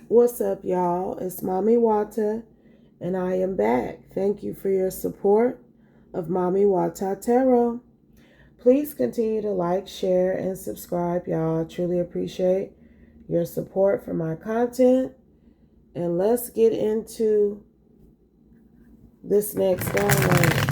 What's up, y'all? It's Mommy Wata, and I am back. Thank you for your support of Mommy Wata Tarot. Please continue to like, share, and subscribe, y'all. I truly appreciate your support for my content. And let's get into this next download.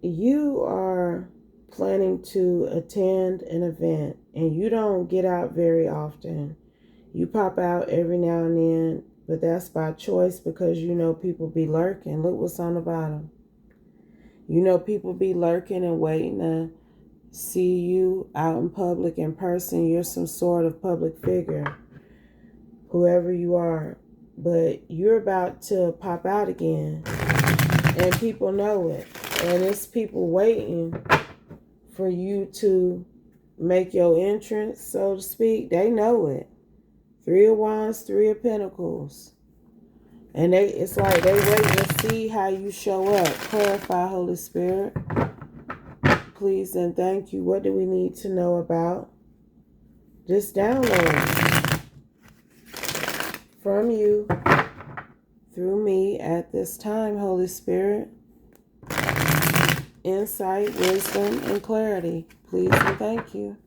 You are planning to attend an event and you don't get out very often. You pop out every now and then, but that's by choice because you know people be lurking. Look what's on the bottom. You know people be lurking and waiting to see you out in public in person. You're some sort of public figure, whoever you are. But you're about to pop out again, and people know it. And it's people waiting for you to make your entrance, so to speak. They know it. 3 of Wands, 3 of Pentacles. And it's like they wait to see how you show up. Clarify, Holy Spirit. Please and thank you. What do we need to know about this download from you through me at this time, Holy Spirit? Insight, wisdom, and clarity. Please and thank you.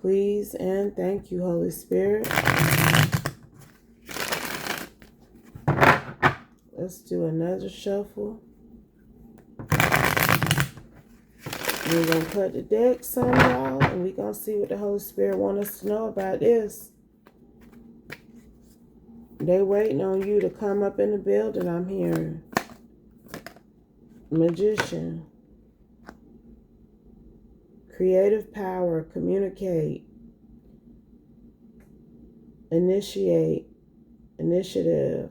Please and thank you, Holy Spirit. Let's do another shuffle. We're going to cut the deck some, y'all, and we're going to see what the Holy Spirit wants us to know about this. They waiting on you to come up in the building, I'm hearing. Magician. Creative power, communicate. Initiate. Initiative.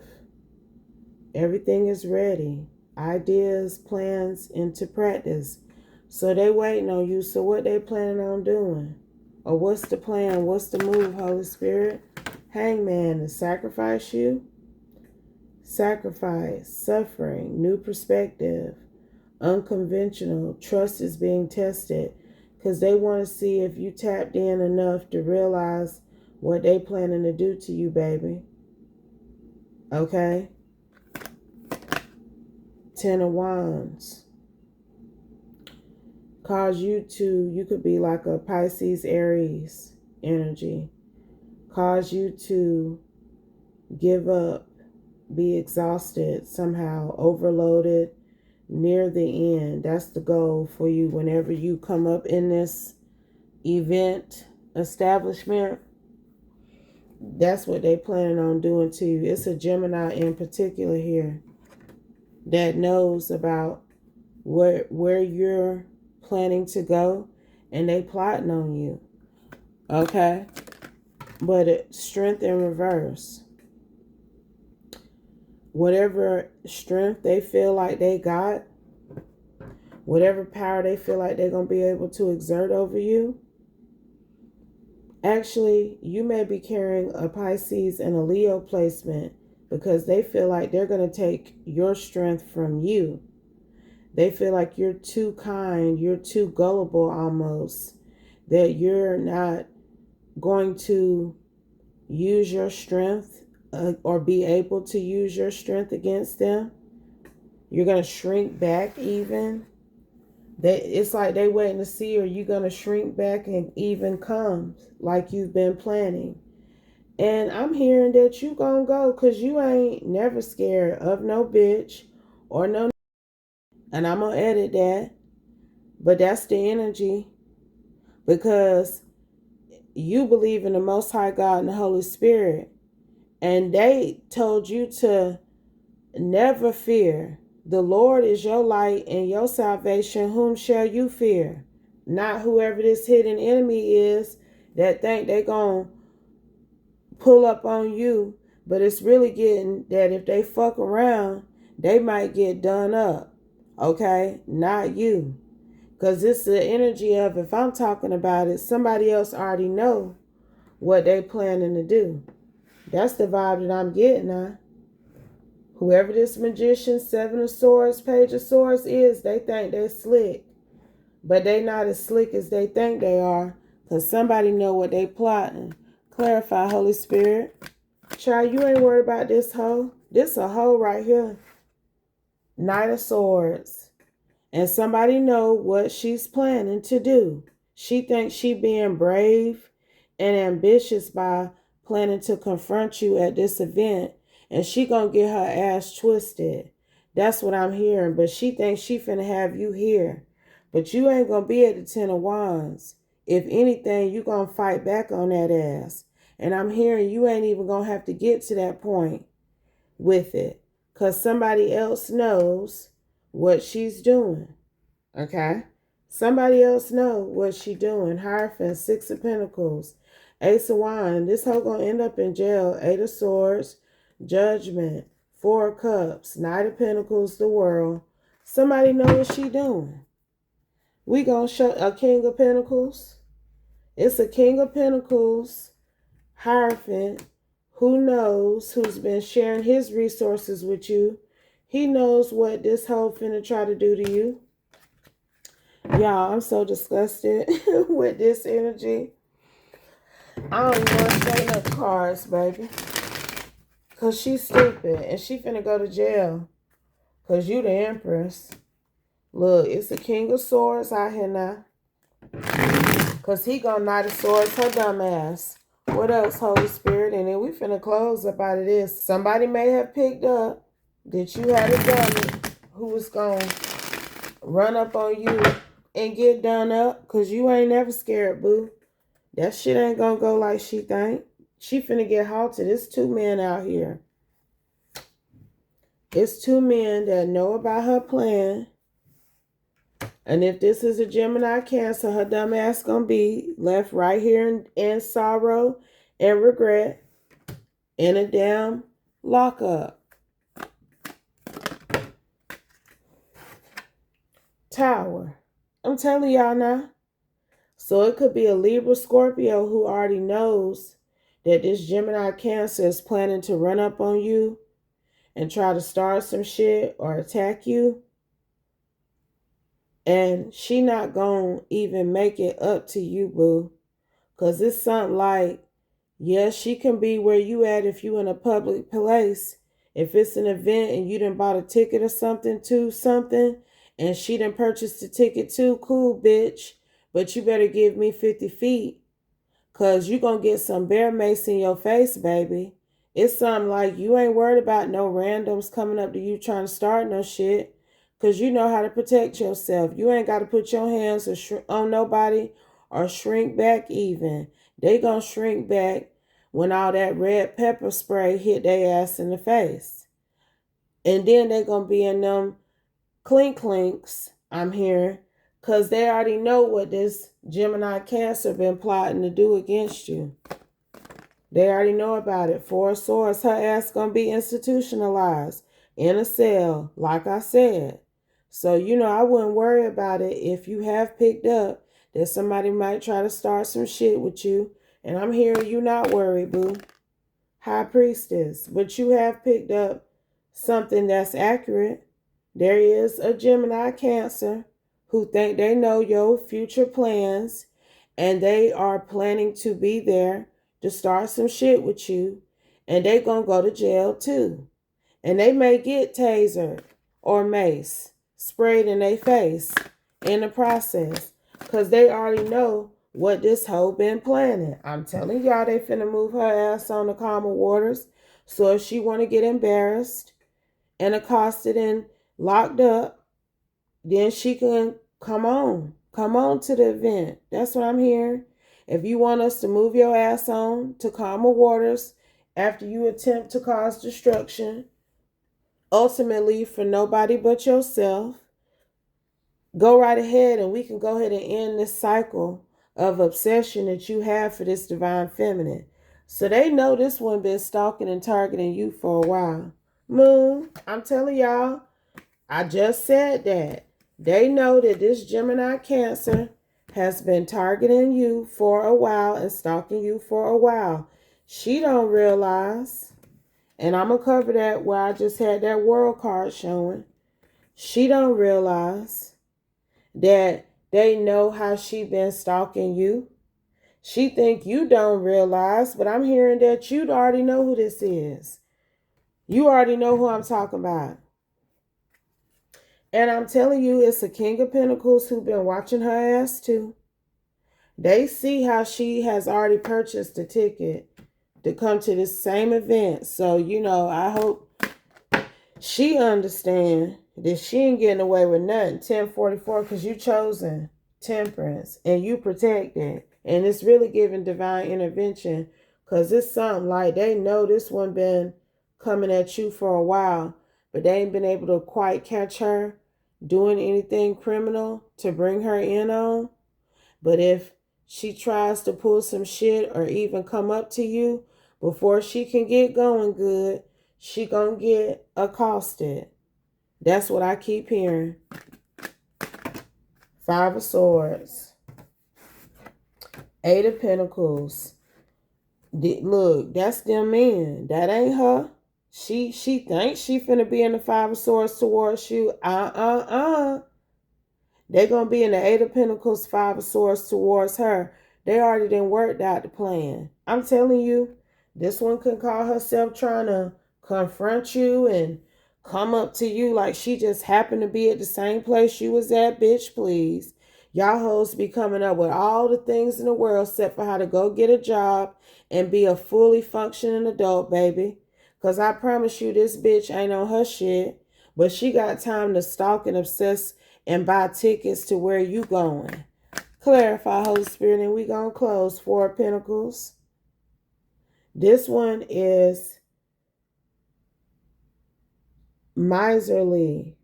Everything is ready. Ideas, plans into practice. So they waiting on you. So what they planning on doing? Or what's the plan? What's the move, Holy Spirit? Hangman, to sacrifice you? Sacrifice, suffering, new perspective, unconventional. Trust is being tested because they want to see if you tapped in enough to realize what they planning to do to you, baby. Okay? 10 of Wands. Cause you could be like a Pisces, Aries energy. Cause you to give up, be exhausted somehow, overloaded, near the end. That's the goal for you whenever you come up in this event establishment. That's what they planning on doing to you. It's a Gemini in particular here that knows about where you're planning to go, and they plotting on you. Okay? But strength in reverse. Whatever strength they feel like they got, whatever power they feel like they're going to be able to exert over you, actually, you may be carrying a Pisces and a Leo placement because they feel like they're going to take your strength from you. They feel like you're too kind, you're too gullible almost, that you're not going to use your strength or be able to use your strength against them. You're going to shrink back even. It's like they waiting to see, are you going to shrink back and even come like you've been planning? And I'm hearing that you going to go because you ain't never scared of no bitch or no. And I'm going to edit that. But that's the energy. Because you believe in the Most High God and the Holy Spirit. And they told you to never fear. The Lord is your light and your salvation. Whom shall you fear? Not whoever this hidden enemy is that think they going to pull up on you. But it's really getting that if they fuck around, they might get done up. Okay? Not you. Because it's the energy of, if I'm talking about it, somebody else already know what they planning to do. That's the vibe that I'm getting now. Whoever this magician, Seven of Swords, Page of Swords is, they think they're slick. But they not as slick as they think they are. Because somebody know what they plotting. Clarify, Holy Spirit. Child, you ain't worried about this hoe. This a hoe right here. Knight of Swords. And somebody know what she's planning to do. She thinks she being brave and ambitious by planning to confront you at this event, and she gonna get her ass twisted. That's what I'm hearing. But she thinks she finna have you here, but you ain't gonna be at the Ten of Wands. If anything, you gonna fight back on that ass. And I'm hearing you ain't even gonna have to get to that point with it, because somebody else knows what she's doing. Okay? Somebody else know what she doing. Hierophant, Six of Pentacles, Ace of Wands. This hoe gonna end up in jail. Eight of Swords, Judgment, Four of Cups, Knight of Pentacles, the World. Somebody know what she doing. We gonna show a King of Pentacles. It's a King of Pentacles, Hierophant, who knows, who's been sharing his resources with you. He knows what this hoe finna try to do to you. Y'all, I'm so disgusted with this energy. I don't even want to say no cards, baby. Because she's stupid. And she finna go to jail. Because you the Empress. Look, it's the King of Swords out here now. Because he gonna Knight of Swords her dumb ass. What else, Holy Spirit? And then we finna close up out of this. Somebody may have picked up that you had a dummy who was gonna run up on you and get done up. Because you ain't never scared, boo. That shit ain't gonna go like she think. She finna get halted. It's two men out here. It's two men that know about her plan. And if this is a Gemini Cancer, her dumb ass gonna be left right here in sorrow and regret in a damn lockup. Tower. I'm telling y'all now. So it could be a Libra Scorpio who already knows that this Gemini Cancer is planning to run up on you and try to start some shit or attack you. And she not gonna even make it up to you, boo. Because it's something like, yes, she can be where you at if you in a public place. If it's an event and you done bought a ticket or something to something, and she done purchased the ticket too, cool, bitch. But you better give me 50 feet. Because you going to get some bear mace in your face, baby. It's something like you ain't worried about no randoms coming up to you trying to start no shit. Because you know how to protect yourself. You ain't got to put your hands on nobody or shrink back even. They going to shrink back when all that red pepper spray hit their ass in the face. And then they going to be in them clinks, I'm hearing. Because they already know what this Gemini Cancer been plotting to do against you. They already know about it. Four of Swords, her ass gonna be institutionalized in a cell, like I said. So, I wouldn't worry about it if you have picked up that somebody might try to start some shit with you. And I'm hearing you not worried, boo. High Priestess. But you have picked up something that's accurate. There is a Gemini Cancer who think they know your future plans and they are planning to be there to start some shit with you, and they gonna go to jail too. And they may get tasered or mace sprayed in their face in the process, because they already know what this hoe been planning. I'm telling y'all, they finna move her ass on the calmer waters. So if she want to get embarrassed and accosted and locked up, then she can come on to the event. That's what I'm hearing. If you want us to move your ass on to calmer waters after you attempt to cause destruction, ultimately for nobody but yourself, go right ahead and we can go ahead and end this cycle of obsession that you have for this divine feminine. So they know this one been stalking and targeting you for a while. Moon, I'm telling y'all, I just said that. They know that this Gemini Cancer has been targeting you for a while and stalking you for a while. She don't realize, and I'm going to cover that where I just had that world card showing. She don't realize that they know how she been stalking you. She think you don't realize, but I'm hearing that you already know who this is. You already know who I'm talking about. And I'm telling you, it's a King of Pentacles who been watching her ass too. They see how she has already purchased a ticket to come to this same event. So, I hope she understand that she ain't getting away with nothing. 1044, because you chosen temperance and you protected. And it's really giving divine intervention, because it's something like they know this one been coming at you for a while, but they ain't been able to quite catch her doing anything criminal to bring her in on. But if she tries to pull some shit or even come up to you, before she can get going good, she gonna get accosted. That's what I keep hearing. Five of Swords. Eight of Pentacles. Look, that's them men. That ain't her. She thinks she finna be in the Five of Swords towards you. They're going to be in the Eight of Pentacles, Five of Swords towards her. They already done worked out the plan. I'm telling you, this one can call herself trying to confront you and come up to you like she just happened to be at the same place you was at. Bitch, please. Y'all hoes be coming up with all the things in the world except for how to go get a job and be a fully functioning adult, baby. Because I promise you, this bitch ain't on her shit. But she got time to stalk and obsess and buy tickets to where you going. Clarify, Holy Spirit, and we gonna close. Four of Pentacles. This one is miserly,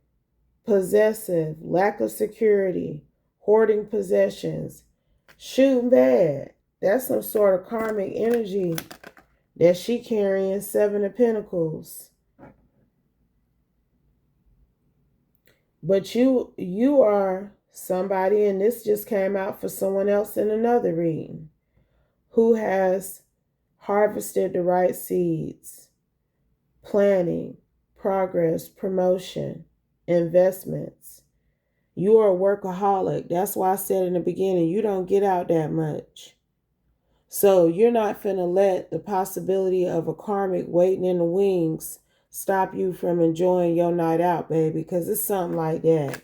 possessive, lack of security, hoarding possessions, shooting bad. That's some sort of karmic energy that she carrying. Seven of Pentacles. But you are somebody, and this just came out for someone else in another reading, who has harvested the right seeds, planning, progress, promotion, investments. You are a workaholic. That's why I said in the beginning, you don't get out that much. So you're not finna let the possibility of a karmic waiting in the wings stop you from enjoying your night out, baby, because it's something like that.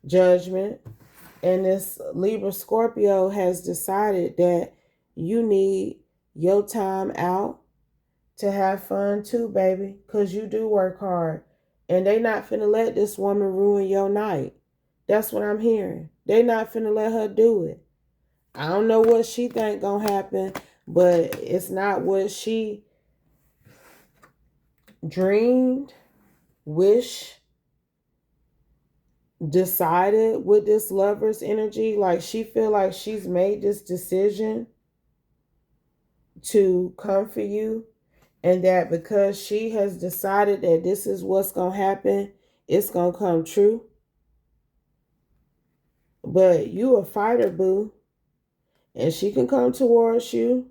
Judgment. And this Libra Scorpio has decided that you need your time out to have fun too, baby, because you do work hard. And they not finna let this woman ruin your night. That's what I'm hearing. They not finna let her do it. I don't know what she think gonna happen, but it's not what she dreamed, wish, decided with this Lover's energy. Like, she feel like she's made this decision to come for you, and that because she has decided that this is what's gonna happen, it's gonna come true. But you a fighter, boo, and she can come towards you,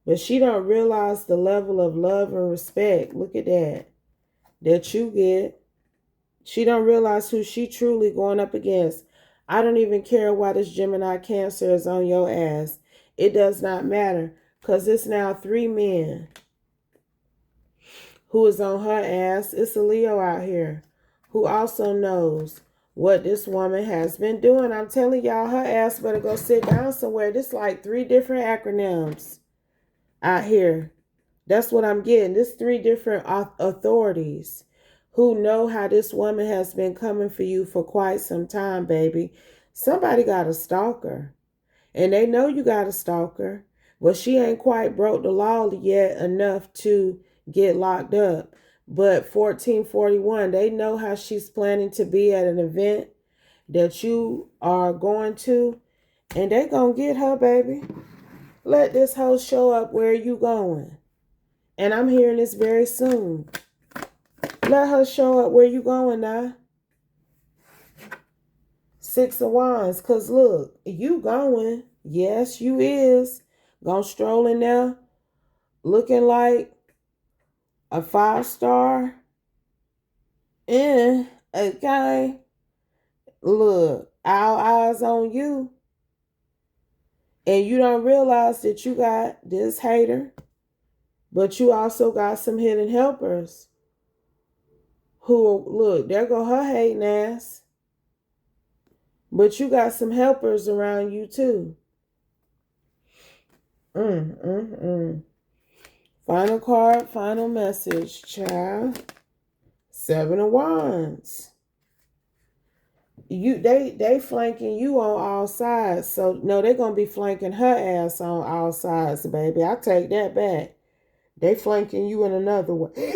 but she don't realize the level of love and respect, look at that you get. She don't realize who she truly going up against. I don't even care why this Gemini Cancer is on your ass. It does not matter, because it's now three men who is on her ass. It's a Leo out here who also knows what this woman has been doing. I'm telling y'all, her ass better go sit down somewhere. This like three different acronyms out here. That's what I'm getting. This three different authorities who know how this woman has been coming for you for quite some time, baby. Somebody got a stalker, and they know you got a stalker, but she ain't quite broke the law yet enough to get locked up. But 1441, they know how she's planning to be at an event that you are going to, and they gonna get her, baby. Let this hoe show up where you going. And I'm hearing this very soon. Let her show up where you going now. Six of Wands. Because look, you going. Yes, you is. Gonna stroll in there looking like a 5-star. And okay, look, all eyes on you. And you don't realize that you got this hater, but you also got some hidden helpers who, look, there go her hating ass. But you got some helpers around you too. Final card, final message, child. 7 of Wands. They flanking you on all sides. So no, they're gonna be flanking her ass on all sides, baby. I take that back. They flanking you in another way.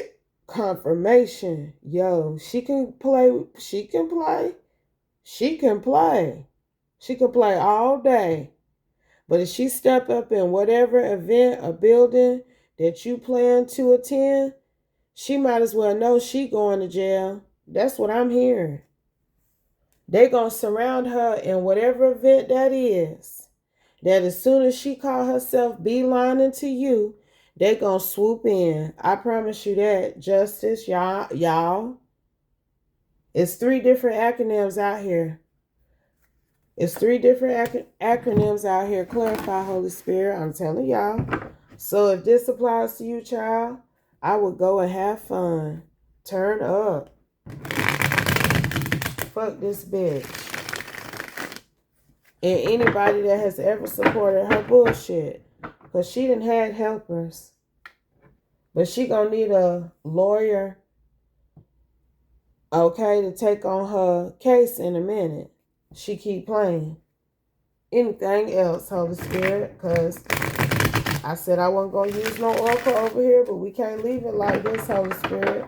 Confirmation. Yo, she can play. She can play. She can play. She can play all day. But if she step up in whatever event or building that you plan to attend, she might as well know she going to jail. That's what I'm hearing. They gonna surround her in whatever event that is. That as soon as she call herself beelining to you, they gonna swoop in. I promise you that. Justice, y'all. It's 3 different acronyms out here. It's 3 different acronyms out here. Clarify, Holy Spirit. I'm telling y'all. So if this applies to you, child, I would go and have fun. Turn up. Fuck this bitch. And anybody that has ever supported her bullshit. Because she done had helpers. But she gonna need a lawyer, okay, to take on her case in a minute. She keep playing. Anything else, Holy Spirit? Because I said I wasn't going to use no oracle over here, but we can't leave it like this, Holy Spirit.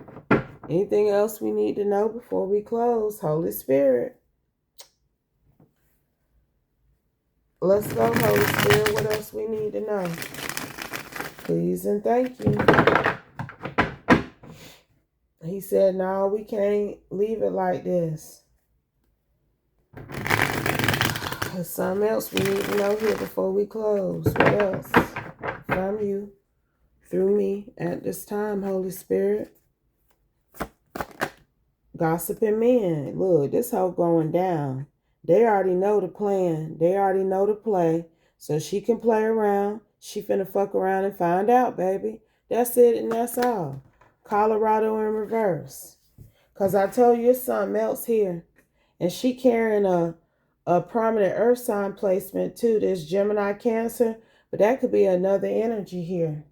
Anything else we need to know before we close, Holy Spirit? Let's go, Holy Spirit. What else we need to know? Please and thank you. He said, no, we can't leave it like this. There's something else we need to know here before we close. What else? From you, through me, at this time, Holy Spirit. Gossiping men. Look, this hoe going down. They already know the plan. They already know the play. So she can play around. She finna fuck around and find out, baby. That's it and that's all. Colorado in reverse. Because I told you it's something else here. And she carrying a prominent earth sign placement too. This Gemini Cancer. But that could be another energy here.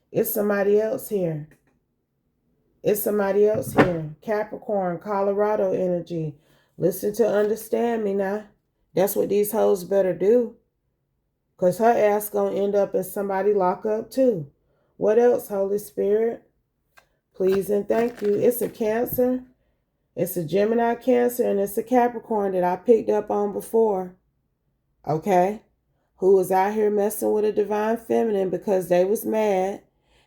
It's somebody else here. It's somebody else here. Capricorn, Colorado energy. Listen to understand me now. That's what these hoes better do. Because her ass gonna end up in somebody lockup too. What else, Holy Spirit? Please and thank you. It's a Cancer. It's a Gemini Cancer and it's a Capricorn that I picked up on before. Okay? Who was out here messing with a divine feminine because they was mad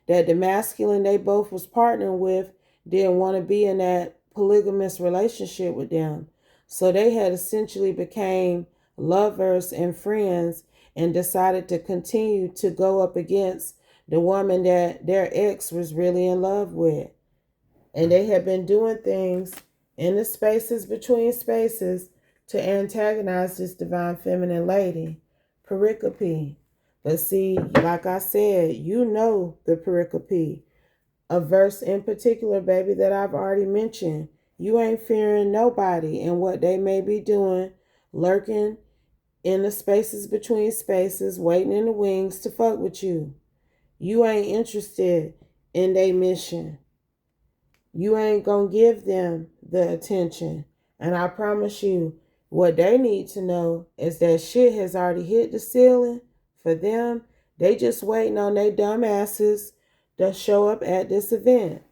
that the masculine they both was partnering with didn't want to be in that polygamous relationship with them. So they had essentially became lovers and friends and decided to continue to go up against the woman that their ex was really in love with. And they had been doing things in the spaces between spaces to antagonize this divine feminine lady. Pericope. But see, like I said, you know the pericope. A verse in particular, baby, that I've already mentioned. You ain't fearing nobody and what they may be doing, lurking in the spaces between spaces, waiting in the wings to fuck with you. You ain't interested in their mission. You ain't gonna give them the attention. And I promise you, what they need to know is that shit has already hit the ceiling for them. They just waiting on their dumb asses to show up at this event.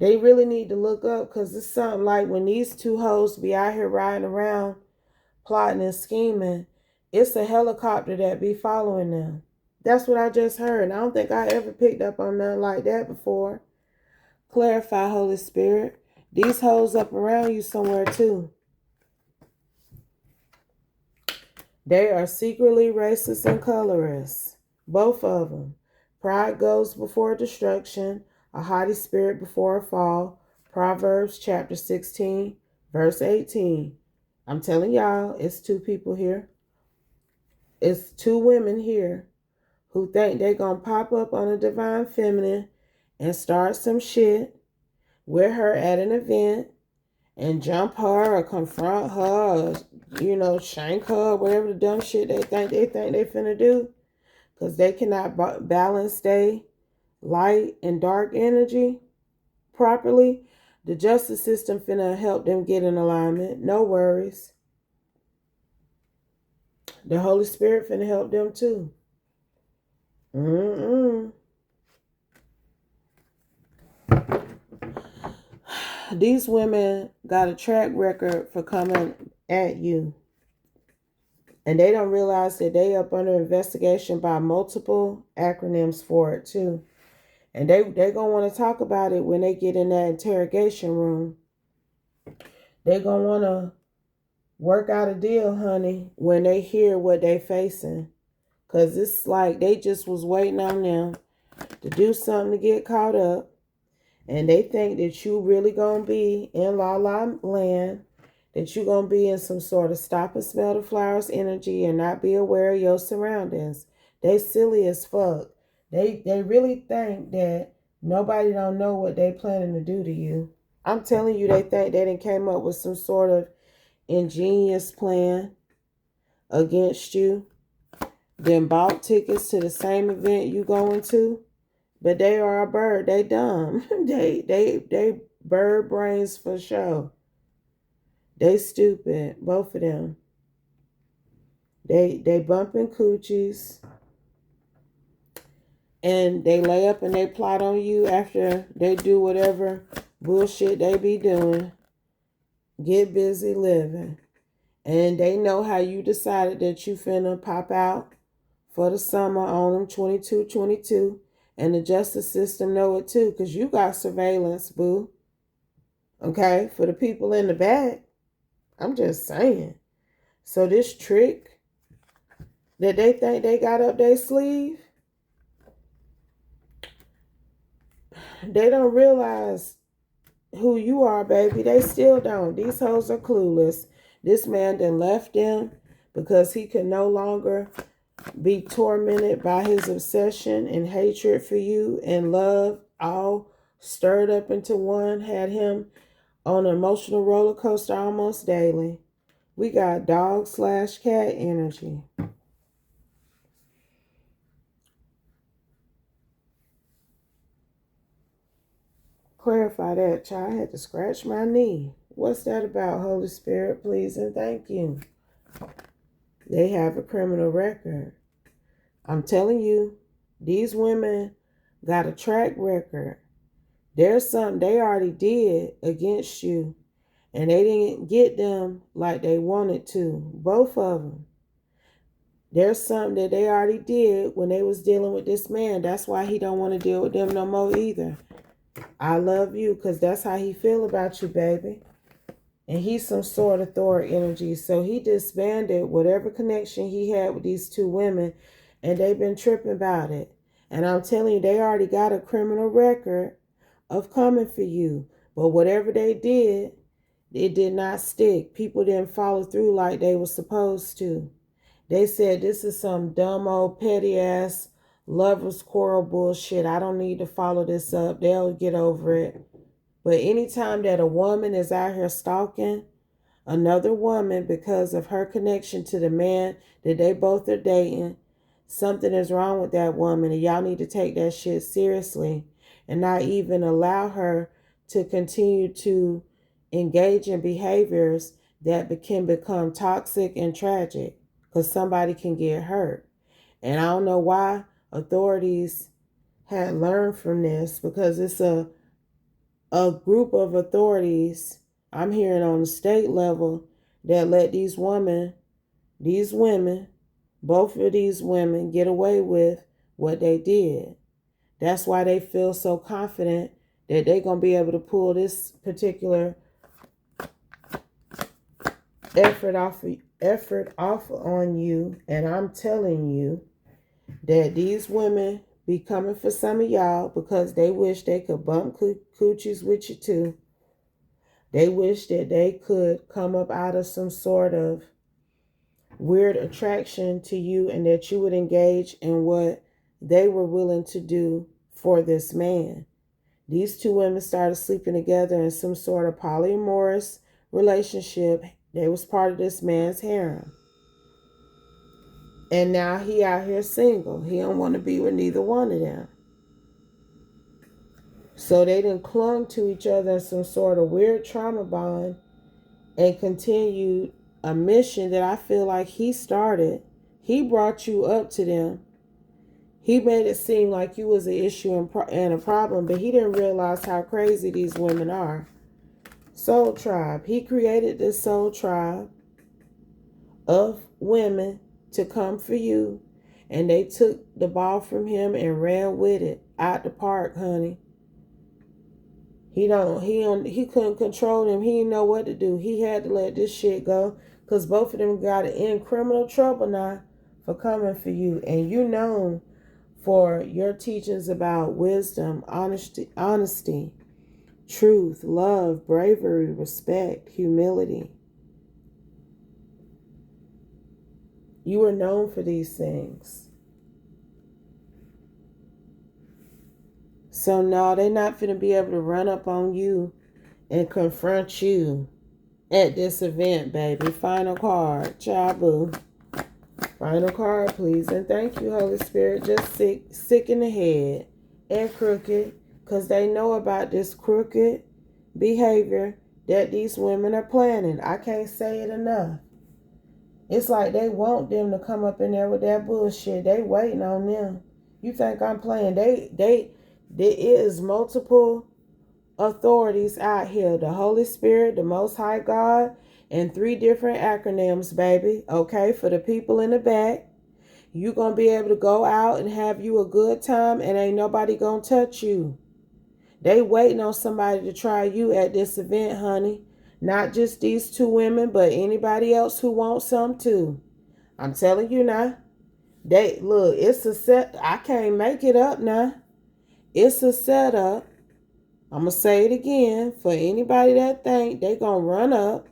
They really need to look up because it's something like when these two hoes be out here riding around plotting and scheming, it's a helicopter that be following them. That's what I just heard. I don't think I ever picked up on nothing like that before. Clarify, Holy Spirit. These hoes up around you somewhere too. They are secretly racist and colorist. Both of them. Pride goes before destruction, a haughty spirit before a fall. Proverbs chapter 16, verse 18. I'm telling y'all, it's two people here. It's two women here who think they're going to pop up on a divine feminine and start some shit with her at an event and jump her or confront her or, shank her, whatever the dumb shit they finna do. Because they cannot balance their light and dark energy properly. The justice system finna help them get in alignment. No worries. The Holy Spirit finna help them too. These women got a track record for coming at you. And they don't realize that they up under investigation by multiple acronyms for it too. And they going to want to talk about it when they get in that interrogation room. They going to want to work out a deal, honey, when they hear what they facing. Because it's like they just was waiting on them to do something to get caught up. And they think that you really going to be in La La Land, that you're going to be in some sort of stop and smell the flowers energy and not be aware of your surroundings. They silly as fuck. They really think that nobody don't know what they planning to do to you. I'm telling you, they think they done came up with some sort of ingenious plan against you. Then bought tickets to the same event you going to. But they are a bird. They dumb. they bird brains for sure. They stupid, both of them. They bumping coochies. And they lay up and they plot on you after they do whatever bullshit they be doing. Get busy living. And they know how you decided that you finna pop out for the summer on them 22. And the justice system know it too, because you got surveillance, boo. Okay? For the people in the back. I'm just saying. So this trick that they think they got up their sleeve, they don't realize who you are, baby. They still don't. These hoes are clueless. This man done left them because he could no longer be tormented by his obsession and hatred for you and love all stirred up into one, had him on an emotional roller coaster almost daily. We got dog/cat energy. Clarify that, child. I had to scratch my knee. What's that about, Holy Spirit? Please and thank you. They have a criminal record. I'm telling you, these women got a track record. There's something they already did against you, and they didn't get them like they wanted to. Both of them. There's something that they already did when they was dealing with this man. That's why he don't want to deal with them no more either. I love you because that's how he feel about you, baby. And he's some sort of Thor energy. So he disbanded whatever connection he had with these two women, and they've been tripping about it. And I'm telling you, they already got a criminal record of coming for you. But whatever they did, it did not stick. People didn't follow through like they were supposed to. They said, this is some dumb old petty ass lovers quarrel bullshit. I don't need to follow this up. They'll get over it. But anytime that a woman is out here stalking another woman because of her connection to the man that they both are dating, something is wrong with that woman, and y'all need to take that shit seriously and not even allow her to continue to engage in behaviors that can become toxic and tragic, because somebody can get hurt. And I don't know why authorities had learned from this, because it's a group of authorities I'm hearing on the state level that let these women, both of these women get away with what they did. That's why they feel so confident that they're going to be able to pull this particular effort effort off on you, and I'm telling you that these women be coming for some of y'all because they wish they could bump coochies with you too. They wish that they could come up out of some sort of weird attraction to you and that you would engage in what they were willing to do for this man. These two women started sleeping together in some sort of polyamorous relationship. They was part of this man's harem. And now he out here single. He don't want to be with neither one of them. So they done clung to each other in some sort of weird trauma bond and continued a mission that I feel like he started. He brought you up to them. He made it seem like you was an issue and a problem, but he didn't realize how crazy these women are. Soul tribe. He created this soul tribe of women to come for you, and they took the ball from him and ran with it out the park, honey. He couldn't control them. He didn't know what to do. He had to let this shit go because both of them got in criminal trouble now for coming for you. And you known for your teachings about wisdom, honesty, truth, love, bravery, respect, humility. You are known for these things. So no, they're not finna be able to run up on you and confront you at this event, baby. Final card, Chabu. Final card, please. And thank you, Holy Spirit. Just sick in the head and crooked, because they know about this crooked behavior that these women are planning. I can't say it enough. It's like they want them to come up in there with that bullshit. They waiting on them. You think I'm playing? There is multiple authorities out here. The Holy Spirit, the Most High God, and 3 different acronyms, baby. Okay, for the people in the back. You gonna be able to go out and have you a good time, and ain't nobody gonna touch you. They waiting on somebody to try you at this event, honey. Not just these 2 women, but anybody else who wants some too. I'm telling you now. It's a set. I can't make it up now. It's a setup. I'm going to say it again for anybody that think they going to run up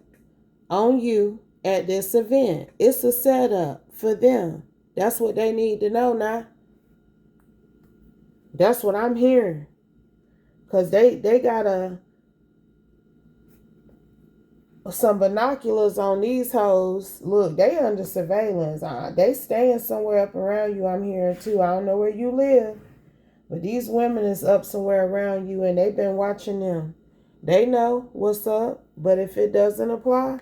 on you at this event. It's a setup for them. That's what they need to know now. That's what I'm hearing. Because they got some binoculars on these hoes. Look, they under surveillance. They staying somewhere up around you, I'm hearing too. I don't know where you live. But these women is up somewhere around you and they've been watching them. They know what's up, but if it doesn't apply,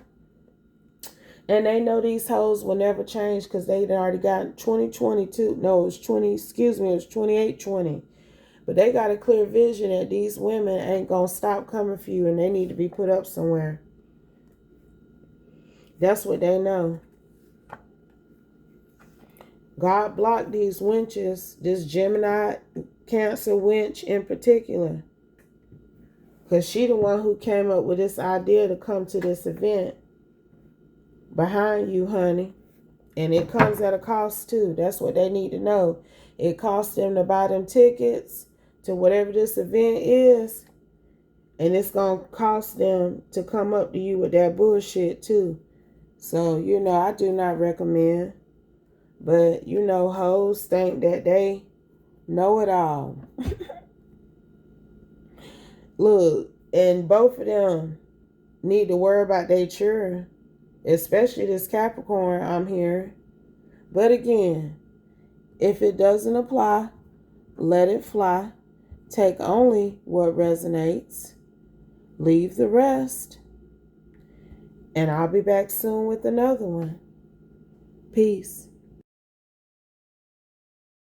and they know these hoes will never change because they already got 2022. No, it was 2820. But they got a clear vision that these women ain't going to stop coming for you and they need to be put up somewhere. That's what they know. God blocked these wenches, this Gemini Cancer wench in particular. Because she the one who came up with this idea to come to this event behind you, honey. And it comes at a cost too. That's what they need to know. It costs them to buy them tickets to whatever this event is. And it's going to cost them to come up to you with that bullshit too. So, I do not recommend. But, hoes think that they know it all. Look, and both of them need to worry about their children. Especially this Capricorn I'm hearing. But again, if it doesn't apply, let it fly. Take only what resonates. Leave the rest. And I'll be back soon with another one. Peace.